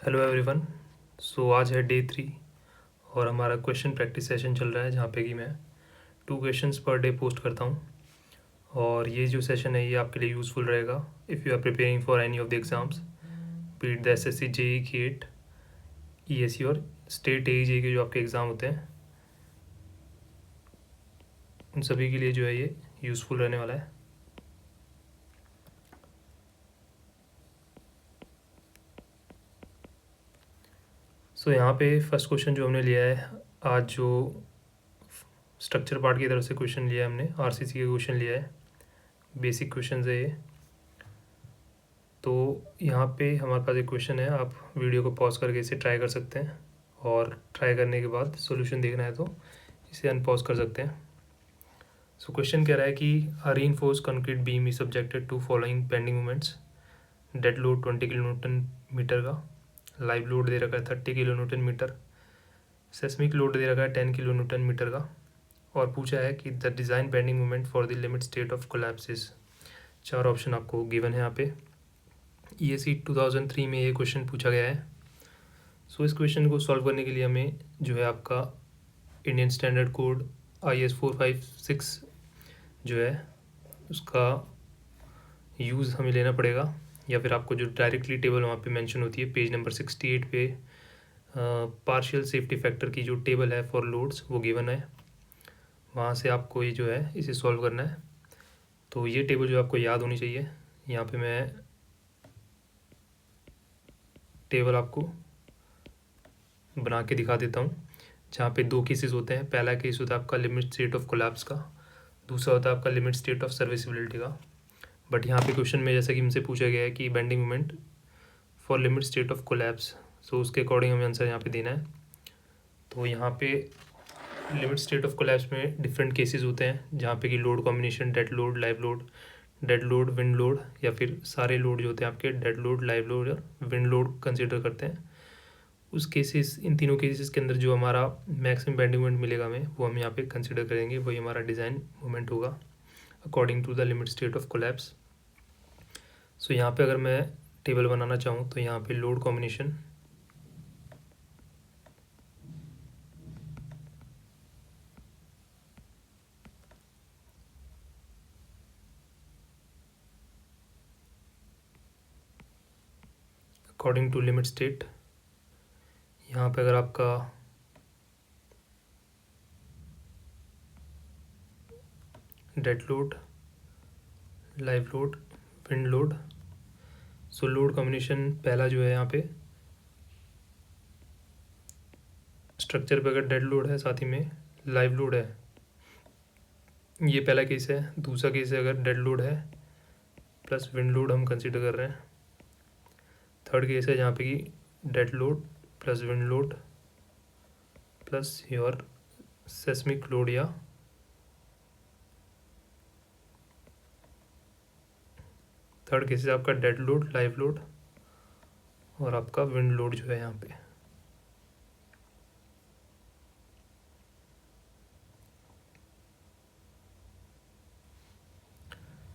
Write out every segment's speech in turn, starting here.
Hello everyone. सो आज है day 3 और हमारा क्वेश्चन प्रैक्टिस सेशन चल रहा है जहाँ पे कि मैं 2 क्वेश्चंस पर डे पोस्ट करता हूँ। और ये जो सेशन है ये आपके लिए यूज़फुल रहेगा if you are preparing for any of the exams, be it the SSC, JE, GATE, ESC और स्टेट एई के जो आपके एग्ज़ाम होते हैं, उन सभी के लिए जो है ये यूज़फुल रहने वाला है। सो यहाँ पे फर्स्ट क्वेश्चन जो हमने लिया है आज, जो स्ट्रक्चर पार्ट की तरफ से क्वेश्चन लिया है हमने, आरसीसी का क्वेश्चन लिया है, बेसिक क्वेश्चन है ये। तो यहाँ पे हमारे पास एक क्वेश्चन है, आप वीडियो को पॉज करके इसे ट्राई कर सकते हैं और ट्राई करने के बाद सॉल्यूशन देखना है तो इसे अनपॉज कर सकते हैं। सो क्वेश्चन कह रहा है कि a reinforced concrete beam is subjected to following bending moments. Dead load 20 kilo newton metre का, लाइव लोड दे रखा है 30 kilo newton metre, seismic load दे रखा है 10 किलो न्यूटन मीटर का, और पूछा है कि the design bending moment for the limit state of collapse is. 4 option आपको गिवन है यहाँ पे। ईएससी 2003 में ये क्वेश्चन पूछा गया है। सो इस क्वेश्चन को सॉल्व करने के लिए हमें जो है आपका इंडियन स्टैंडर्ड कोड IS 456 जो है उसका यूज़ हमें लेना पड़ेगा, या फिर आपको जो डायरेक्टली टेबल वहाँ पे मेंशन होती है पेज नंबर 68 पे, पार्शियल सेफ्टी फैक्टर की जो टेबल है फॉर लोड्स वो गिवन है, वहाँ से आपको ये जो है इसे सॉल्व करना है। तो ये टेबल जो आपको याद होनी चाहिए, यहाँ पे मैं टेबल आपको बना के दिखा देता हूँ, जहाँ पे 2 केसेस होते हैं। पहला केस होता है आपका लिमिट स्टेट ऑफ कोलैप्स का, दूसरा होता है आपका लिमिट स्टेट ऑफ सर्विसिबिलिटी का। बट यहाँ पे क्वेश्चन में जैसा कि हमसे पूछा गया है कि bending moment for limit state of collapse, so उसके अकॉर्डिंग हमें आंसर यहाँ पे देना है। तो यहाँ पे लिमिट स्टेट ऑफ कोलैप्स में डिफरेंट केसेस होते हैं, जहाँ पे कि load combination, dead load, live load, dead load, wind load, या फिर सारे लोड जो होते हैं आपके डेड लोड, लाइव लोड और विंड लोड कंसिडर करते हैं। उस केसेस, इन तीनों केसेस के अंदर जो हमारा मैक्सिमम बेंडिंग मोमेंट मिलेगा हमें, वो हम यहाँ पे कंसिडर करेंगे, वही हमारा डिज़ाइन मोमेंट होगा according to the limit state of collapse. So यहाँ पे अगर मैं टेबल बनाना चाहूँ तो यहाँ पे load combination, according to limit state, यहाँ पे अगर आपका dead load, live load, wind load, so load combination पहला जो है यहाँ पे स्ट्रक्चर पे अगर डेड लोड है साथ ही में लाइव लोड है, ये पहला केस है। दूसरा केस है अगर डेड लोड है प्लस विंड लोड हम कंसिडर कर रहे हैं। थर्ड केस है जहाँ पे कि dead load plus wind load plus your seismic load, या थर्ड केस है आपका डेड लोड, लाइव लोड और आपका विंड लोड जो है यहाँ पे।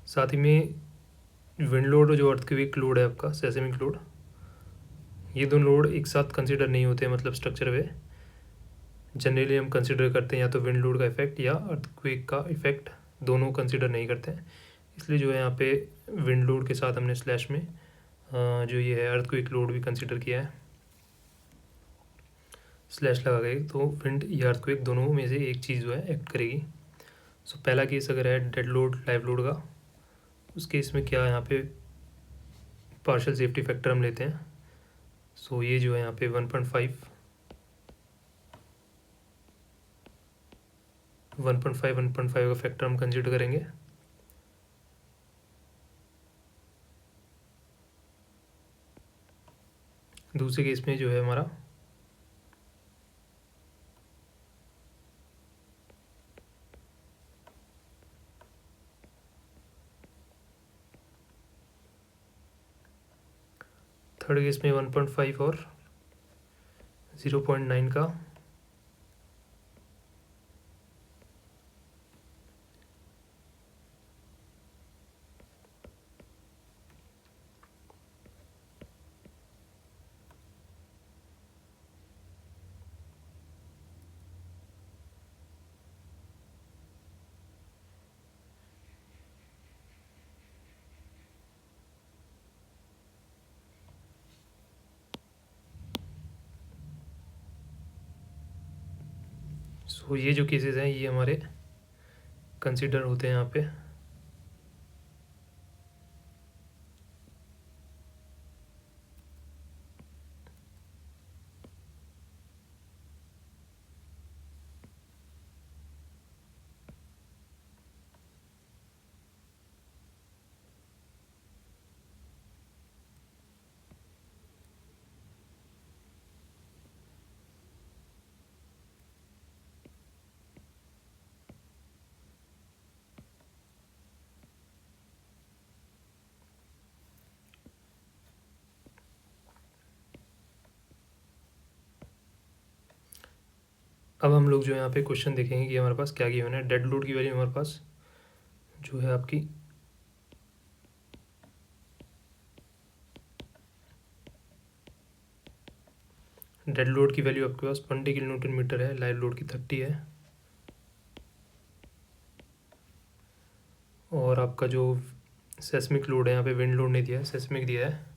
साथ ही में विंड लोड और जो अर्थक्वेक लोड है आपका सेस्मिक लोड, ये दोनों लोड एक साथ कंसिडर नहीं होते हैं, मतलब स्ट्रक्चर पे जनरली हम कंसिडर करते हैं या तो विंड लोड का इफेक्ट या अर्थक्वेक का इफेक्ट, दोनों कंसिडर नहीं करते हैं। इसलिए जो है यहाँ पे विंड लोड के साथ हमने स्लैश में जो ये है अर्थक्वेक लोड भी कंसिडर किया है, स्लैश लगा गई, तो विंड या अर्थक्वेक दोनों में से एक चीज़ जो है एक्ट करेगी। सो पहला केस अगर है डेड लोड, लाइव लोड का, उस केस में क्या यहाँ पे पार्शियल सेफ्टी फैक्टर हम लेते हैं। सो ये जो है यहाँ पे 1.5 का फैक्टर हम कंसिडर करेंगे। दूसरे केस में जो है हमारा थर्ड केस में 1.5 और 0.9 का सो ये जो केसेस हैं ये हमारे कंसिडर होते हैं यहाँ पे। अब हम लोग जो यहाँ पे क्वेश्चन देखेंगे कि हमारे पास क्या गिवन है। डेड लोड की वैल्यू हमारे पास जो है आपकी डेड लोड की वैल्यू आपके पास 20 किलो न्यूटन मीटर है, लाइव लोड की 30 है। और आपका जो सेस्मिक लोड है यहाँ पे विंड लोड नहीं दिया है, सेस्मिक दिया है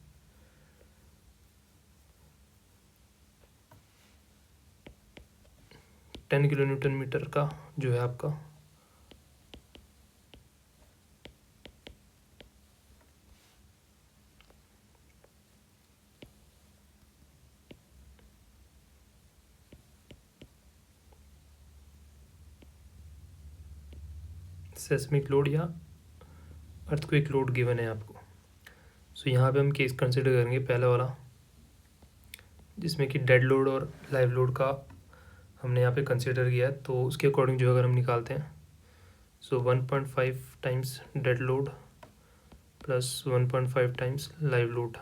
10 किलो न्यूटन मीटर का जो है आपका सेस्मिक लोड या अर्थक्वेक लोड गिवन है आपको। सो यहाँ पे हम केस कंसिडर करेंगे पहला वाला, जिसमें कि डेड लोड और लाइव लोड का हमने यहाँ पे कंसिडर किया है। तो उसके अकॉर्डिंग जो अगर हम निकालते हैं, सो 1.5 times dead load plus 1.5 times live load,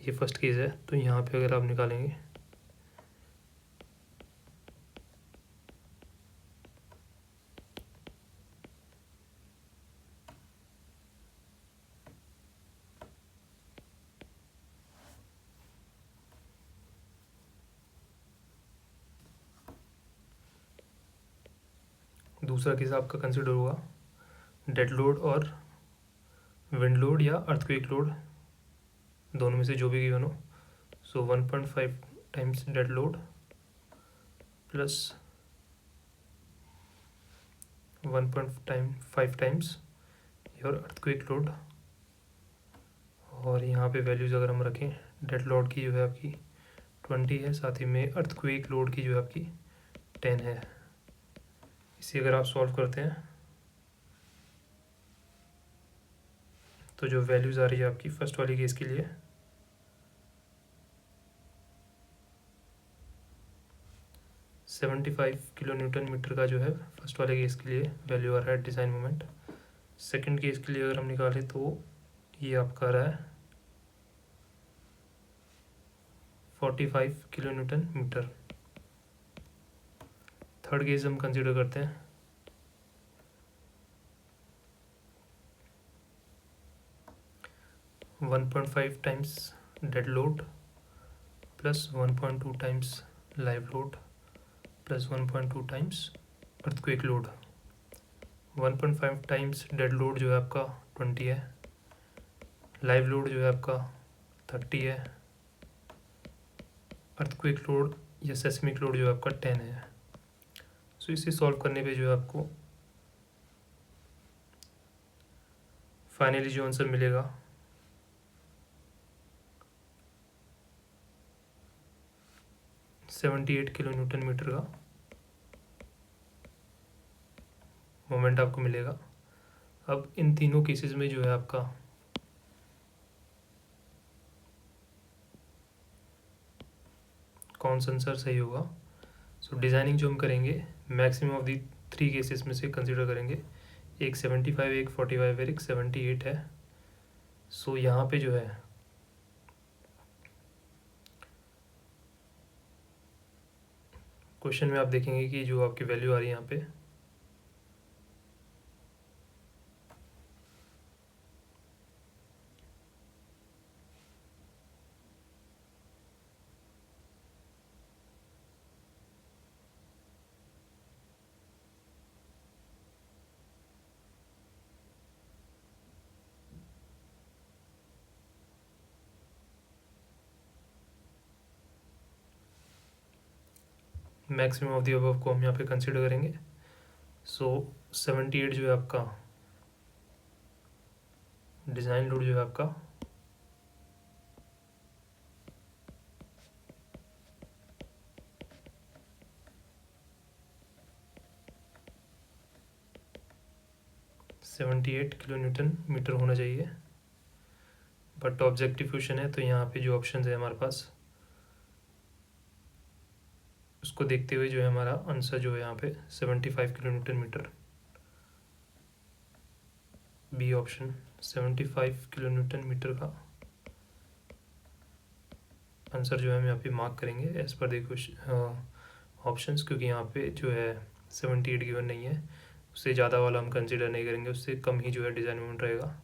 ये फर्स्ट केस है। तो यहाँ पे अगर आप निकालेंगे दूसरा केस आपका कंसिडर हुआ डेड लोड और विंड लोड या अर्थक्वेक लोड, दोनों में से जो भी गिवन हो। सो 1.5 times dead load plus 1.5 times your earthquake load. और यहाँ पे वैल्यूज़ अगर हम रखें, डेड लोड की जो है आपकी 20 है, साथ ही में अर्थक्वेक लोड की जो है आपकी 10 है। इसे अगर आप सॉल्व करते हैं तो जो वैल्यूज़ आ रही है आपकी फर्स्ट वाली केस के लिए 75 किलो न्यूटन मीटर का जो है फर्स्ट वाले केस के लिए वैल्यू आ रहा है डिज़ाइन मोमेंट। सेकंड केस के लिए अगर हम निकालें तो ये आपका आ रहा है 45 kilo newton metre. Third case हम कंसिडर करते हैं, one point five times dead load plus 1.2 times live load plus 1.2 times earthquake load. 1.5 times dead load जो है आपका 20 है, लाइव लोड जो है आपका 30 है, अर्थक्वेक लोड या सेस्मिक लोड जो है आपका 10 है। सो इसे सॉल्व करने पे जो है आपको फाइनली जो आंसर मिलेगा 78 किलो न्यूटन मीटर का मोमेंट आपको मिलेगा। अब इन तीनों केसेस में जो है आपका कौन सा आंसर सही होगा। सो डिज़ाइनिंग जो हम करेंगे मैक्सिमम ऑफ दी 3 केसेस में से कंसिडर करेंगे। एक 75, एक 45 और एक 78 है। सो यहाँ पे जो है क्वेश्चन में आप देखेंगे कि जो आपकी वैल्यू आ रही है यहाँ पे मैक्सिमम ऑफ द अबव को हम यहाँ पे कंसिडर करेंगे। सो 78 जो है आपका डिज़ाइन लोड जो है आपका 78 किलो न्यूटन मीटर होना चाहिए, बट ऑब्जेक्टिव क्वेश्चन है तो यहाँ पे जो ऑप्शन है हमारे पास उसको देखते हुए जो है हमारा आंसर जो है यहाँ पे 75 kilo newton metre, B option 75 kilo newton metre का आंसर जो है हम यहाँ पे मार्क करेंगे एज पर द ऑप्शंस, क्योंकि यहाँ पे जो है 78 गिवन नहीं है, उससे ज़्यादा वाला हम कंसिडर नहीं करेंगे, उससे कम ही जो है डिज़ाइन मोमेंट रहेगा।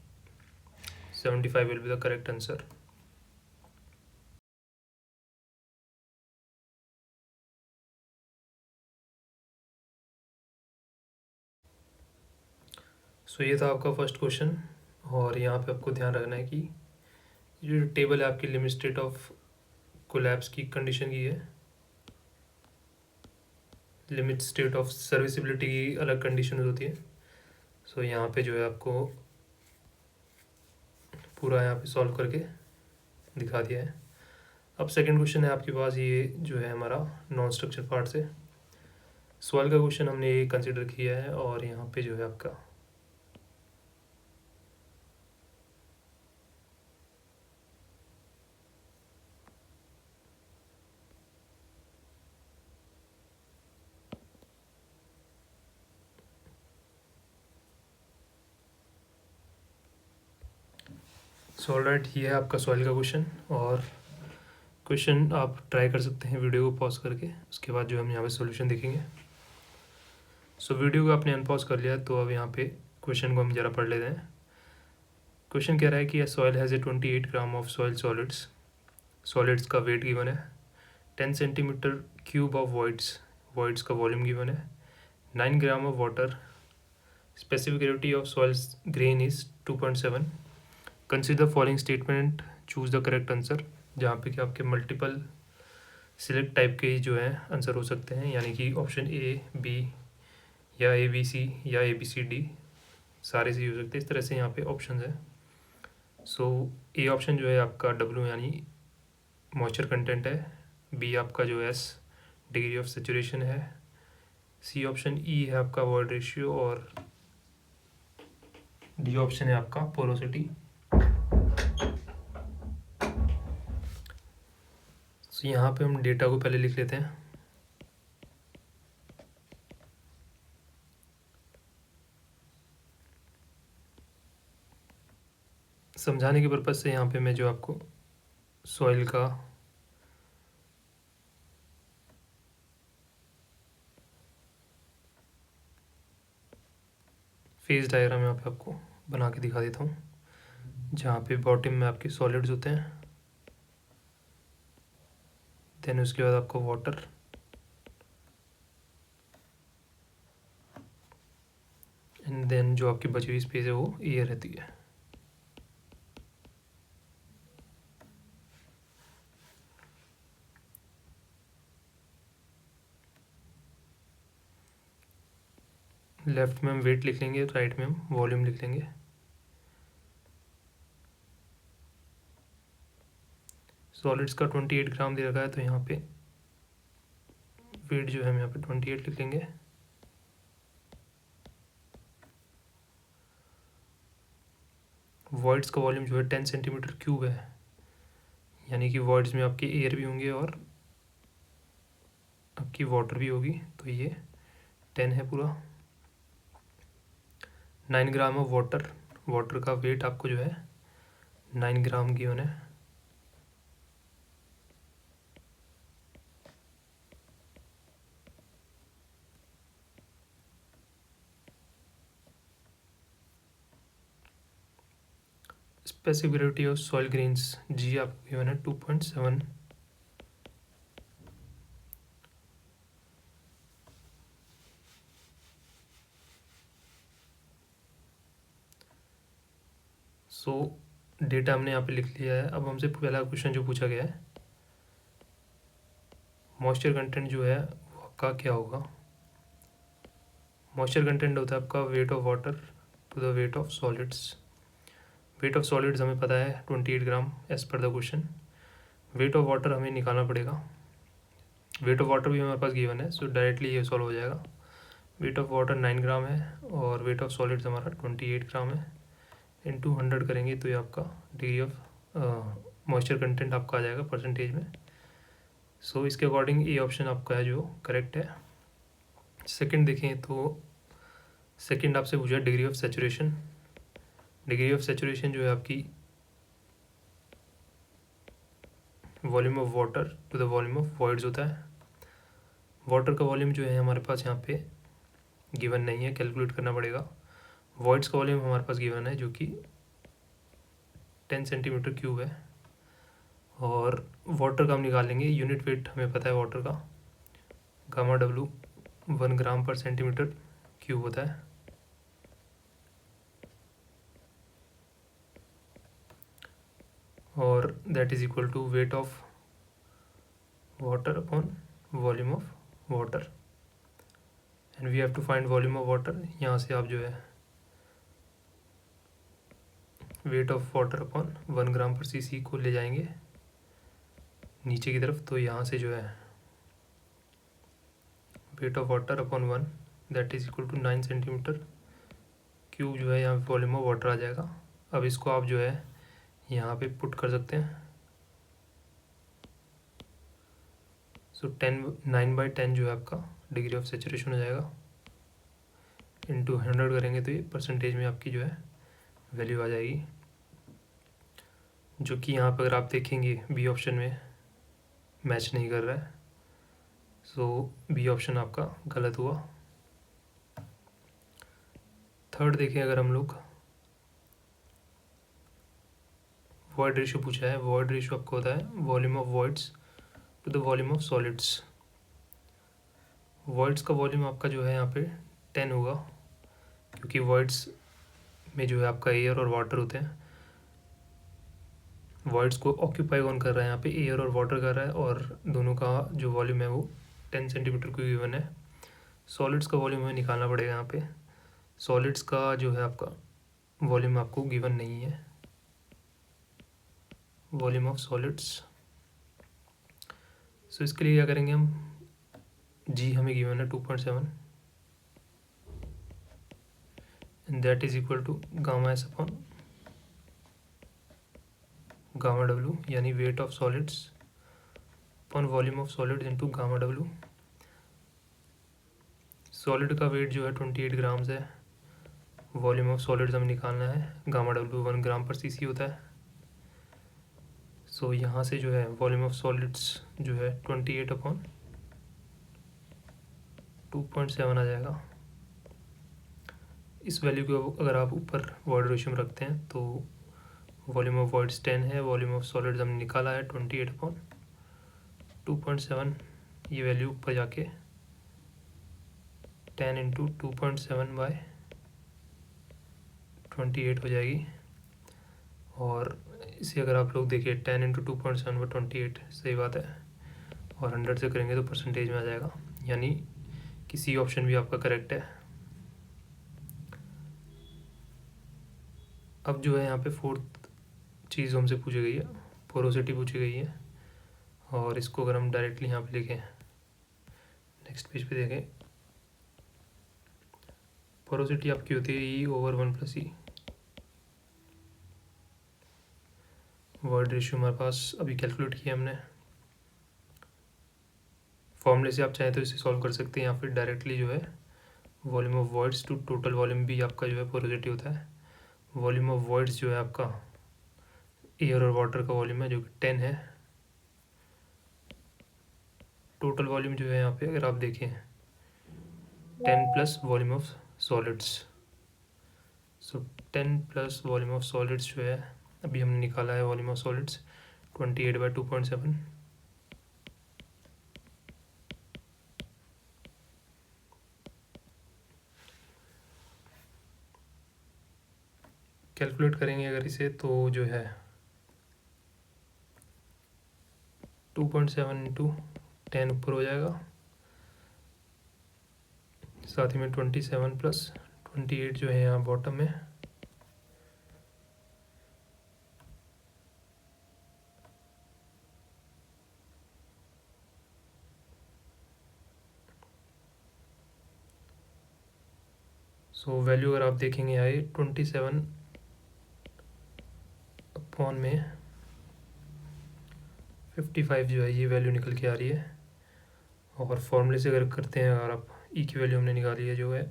75 will be the correct answer. So ये था आपका फर्स्ट क्वेश्चन, और यहाँ पे आपको ध्यान रखना है कि ये जो टेबल है आपकी लिमिट स्टेट ऑफ कोलैप्स की कंडीशन की है, लिमिट स्टेट ऑफ सर्विसिबिलिटी की अलग कंडीशन होती है। सो यहाँ पे जो है आपको पूरा यहाँ पे सॉल्व करके दिखा दिया है। अब सेकंड क्वेश्चन है आपके पास, ये जो है हमारा नॉन स्ट्रक्चर पार्ट से सॉल्व का क्वेश्चन हमने ये कंसिडर किया है, और यहाँ पे जो है आपका ऑलराइट ये है आपका सॉइल का क्वेश्चन, और क्वेश्चन आप ट्राई कर सकते हैं वीडियो को पॉज करके, उसके बाद जो हम यहाँ पे सॉल्यूशन देखेंगे। सो वीडियो को आपने अनपॉज कर लिया, तो अब यहाँ पे क्वेश्चन को हम ज़रा पढ़ लेते हैं। क्वेश्चन कह रहा है कि अ soil has a 28 gram of soil solids का वेट गिवन है, 10 सेंटीमीटर क्यूब ऑफ वॉइड्स का वॉल्यूम गिवन है, 9 gram of water, specific gravity of soils grain is 2.7, consider following statement, choose the correct answer, जहाँ पे कि आपके multiple select type के जो है आंसर हो सकते हैं, यानी कि ऑप्शन ए, बी या ए बी सी या ए बी सी डी सारे से हो सकते हैं। इस तरह से यहाँ पे ऑप्शन है। सो ए ऑप्शन जो है आपका डब्ल्यू यानी मॉइस्चर कंटेंट है, बी आपका जो एस डिग्री ऑफ सेचुरेशन है, सी ऑप्शन ई है आपका वॉइड रेशियो, और डी ऑप्शन है आपका पोरोसिटी। सो यहाँ पे हम डेटा को पहले लिख लेते हैं। समझाने के पर्पज़ से यहाँ पे मैं जो आपको सॉइल का फेज डायग्राम यहाँ पे आपको बना के दिखा देता हूँ, जहाँ पे बॉटम में आपके सॉलिड्स होते हैं, देन उसके बाद आपको वाटर, एंड देन जो आपकी बची हुई स्पेस है वो एयर रहती है। लेफ्ट में हम वेट लिख लेंगे, राइट में हम वॉल्यूम लिख लेंगे। सॉलिड्स का 28 ग्राम दे रखा है, तो यहाँ पे वेट जो है हम यहाँ पे 28 लिख लेंगे। वॉइड्स का वॉल्यूम जो है 10 सेंटीमीटर क्यूब है, यानी कि वॉइड्स में आपके एयर भी होंगे और आपकी वाटर भी होगी, तो ये 10 है पूरा। 9 ग्राम ऑफ वाटर का वेट आपको जो है 9 ग्राम गिवन है। Specific gravity of soil grains G आपको गिवन है 2.7। सो डेटा हमने यहाँ पे लिख लिया है। अब हमसे पहला क्वेश्चन जो पूछा गया है, मॉइस्चर कंटेंट जो है वो आपका क्या होगा, मॉइस्चर कंटेंट होता है आपका weight of water to the weight of solids. Weight of solids हमें पता है 28 gram as per the question. Weight of water हमें निकालना पड़ेगा, वेट ऑफ वाटर भी हमारे पास गिवन है, सो डायरेक्टली ये सॉल्व हो जाएगा। वेट ऑफ वाटर 9 ग्राम है और वेट ऑफ सॉलिड्स हमारा 28 ग्राम है। इनटू 100 करेंगे तो ये आपका डिग्री ऑफ मॉइस्चर कंटेंट आपका आ जाएगा परसेंटेज में। सो इसके अकॉर्डिंग ए ऑप्शन आपका है जो करेक्ट है। सेकंड देखें तो सेकंड आपसे पूछा degree of saturation. Degree of saturation जो है आपकी volume of water to the volume of voids होता है। वाटर का वॉल्यूम जो है हमारे पास यहाँ पे गिवन नहीं है, कैलकुलेट करना पड़ेगा। वॉइड्स का वॉल्यूम हमारे पास गिवन है जो कि 10 सेंटीमीटर क्यूब है। और वाटर का हम निकालेंगे, यूनिट वेट हमें पता है वाटर का, गामा डब्लू 1 ग्राम पर सेंटीमीटर क्यूब होता है। और that is equal to weight of water upon volume of water, and we have to find volume of water. यहाँ से आप जो है weight of water upon 1 gram per CC को ले जाएंगे नीचे की तरफ, तो यहाँ से जो है weight of water upon 1 that is equal to 9 centimetre cube जो है यहाँ वॉल्यूम ऑफ वाटर आ जाएगा। अब इसको आप जो है यहाँ पे पुट कर सकते हैं। सो 9/10 जो है आपका डिग्री ऑफ सेचुरेशन हो जाएगा, इंटू 100 करेंगे तो ये परसेंटेज में आपकी जो है वैल्यू आ जाएगी, जो कि यहाँ पर अगर आप देखेंगे बी ऑप्शन में मैच नहीं कर रहा है। सो बी ऑप्शन आपका गलत हुआ। थर्ड देखें अगर हम लोग, वॉइड रेशियो पूछा है। वॉइड रेशियो आपको होता है volume of voids to the volume of solids. Voids का वॉल्यूम आपका जो है यहाँ पे 10 होगा, क्योंकि वॉइड्स में जो है आपका एयर और वाटर होते हैं। वॉइड्स को ऑक्यूपाई कौन कर रहा है यहाँ पे, एयर और वाटर कर रहा है, और दोनों का जो वॉल्यूम है वो 10 सेंटीमीटर को गिवन है। सॉलिड्स का वॉल्यूम हमें निकालना पड़ेगा यहाँ पे। सॉलिड्स का जो है आपका वॉल्यूम आपको गिवन नहीं है, वॉल्यूम ऑफ सॉलिड्स। सो इसके लिए क्या करेंगे हम, जी हमें गिवन है 2.7 and that is equal to gamma s upon gamma डब्ल्यू, यानी weight of solids upon volume of solids into gamma डब्ल्यू। सॉलिड का वेट जो है 28 ग्राम्स है, वॉल्यूम ऑफ सॉलिड्स हमें निकालना है, gamma W 1 gram per CC होता है। सो यहाँ से जो है वॉल्यूम ऑफ सॉलिड्स जो है 28 अपॉन 2.7 आ जाएगा। इस वैल्यू को अगर आप ऊपर वॉइड रेशियो में रखते हैं तो वॉल्यूम ऑफ वॉइड्स 10 है, वॉल्यूम ऑफ सॉलिड्स हमने निकाला है 28 अपॉन 2.7। ये वैल्यू ऊपर जाके 10 इंटू 2.7/28 हो जाएगी। और इसे अगर आप लोग देखिए 10 इंटू 2.7/28 सही बात है, और 100 से करेंगे तो परसेंटेज में आ जाएगा, यानी किसी ऑप्शन भी आपका करेक्ट है। अब जो है यहाँ पे फोर्थ चीज़ हमसे पूछी गई है, पोरोसिटी पूछी गई है, और इसको अगर हम डायरेक्टली यहाँ पे लिखें, नेक्स्ट पेज पे देखें, पोरोसिटी आपकी होती है E/1 + E। वॉइड रेशियो हमारे पास अभी कैलकुलेट किया हमने, फॉर्मूले से आप चाहें तो इसे सॉल्व कर सकते हैं, या फिर डायरेक्टली जो है volume of voids to total volume भी आपका जो है पोरोसिटी होता है। वॉल्यूम ऑफ वॉइड्स जो है आपका एयर और वाटर का वॉल्यूम है जो कि 10 है। टोटल वॉल्यूम जो है यहाँ पे अगर आप देखें 10 plus volume of solids, so 10 plus volume of solids जो है अभी हमने निकाला है वॉल्यूम ऑफ सॉलिड्स 28/2.7। कैलकुलेट करेंगे अगर इसे तो जो है 2.7 इंटू 10 ऊपर हो जाएगा, साथ ही में 27 प्लस 28 जो है यहाँ बॉटम में, सो वैल्यू अगर आप देखेंगे आए 27 अपॉन में 55 जो है ये वैल्यू निकल के आ रही है। और फॉर्मूले से अगर करते हैं, अगर आप ई की वैल्यू हमने निकाली है जो है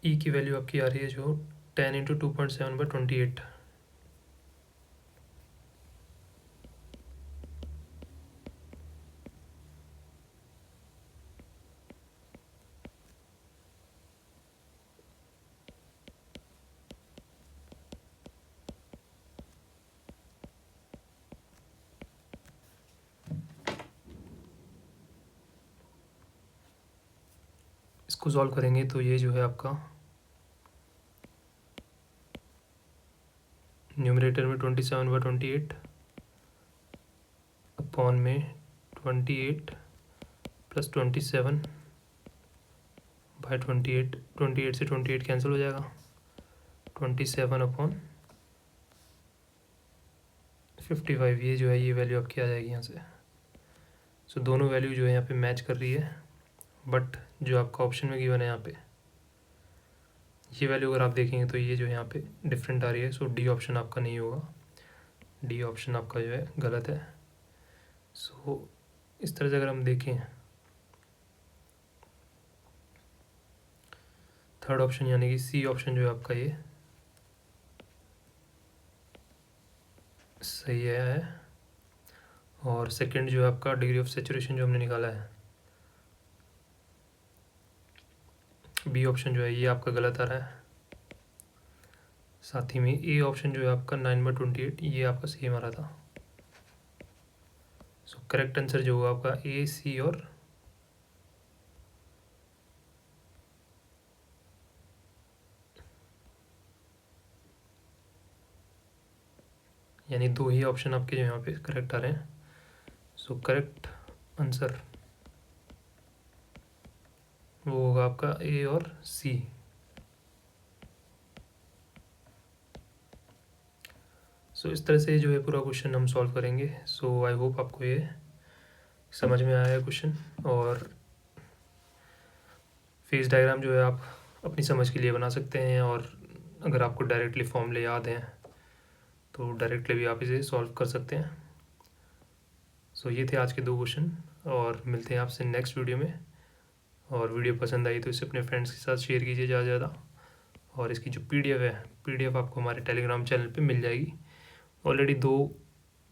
ई की वैल्यू आपकी आ रही है जो 10 इंटू 2.7/28। इसको सॉल्व करेंगे तो ये जो है आपका न्यूमरेटर में 27/28 अपॉन में 28 प्लस 27/28, 28 से 28 कैंसिल हो जाएगा, 27 अपॉन 55 ये जो है ये वैल्यू आपकी आ जाएगी यहाँ से। सो दोनों वैल्यू जो है यहाँ पे मैच कर रही है, बट जो आपका ऑप्शन में गिवन है यहाँ पे ये वैल्यू अगर आप देखेंगे तो ये जो है यहाँ पे डिफरेंट आ रही है। सो डी ऑप्शन आपका नहीं होगा, डी ऑप्शन आपका जो है गलत है। सो इस तरह से अगर हम देखें थर्ड ऑप्शन यानी कि सी ऑप्शन जो है आपका ये सही है। और सेकंड जो है आपका डिग्री ऑफ सेचुरेशन जो हमने निकाला है बी ऑप्शन जो है ये आपका गलत आ रहा है। साथ ही में ए ऑप्शन जो है आपका 9/28 ये आपका सेम आ रहा था। सो करेक्ट आंसर जो होगा आपका ए, सी और यानी दो ही ऑप्शन आपके जो यहाँ पे करेक्ट आ रहे हैं। सो करेक्ट आंसर वो होगा आपका ए और सी। सो इस तरह से जो है पूरा क्वेश्चन हम सॉल्व करेंगे। सो आई होप आपको ये समझ में आया है क्वेश्चन। और फेस डायग्राम जो है आप अपनी समझ के लिए बना सकते हैं, और अगर आपको डायरेक्टली फॉर्मूले याद हैं तो डायरेक्टली भी आप इसे सॉल्व कर सकते हैं। सो ये थे आज के दो क्वेश्चन, और मिलते हैं आपसे नेक्स्ट वीडियो में। और वीडियो पसंद आई तो इसे अपने फ्रेंड्स के साथ शेयर कीजिए ज़्यादा से ज़्यादा। और इसकी जो पीडीएफ है, पीडीएफ आपको हमारे टेलीग्राम चैनल पे मिल जाएगी। ऑलरेडी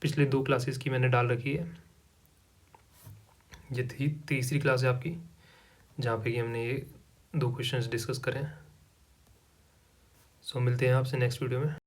पिछले दो क्लासेस की मैंने डाल रखी है। ये तीसरी क्लास है आपकी जहाँ पे कि हमने ये दो क्वेश्चंस डिस्कस करें। सो मिलते हैं आपसे नेक्स्ट वीडियो में।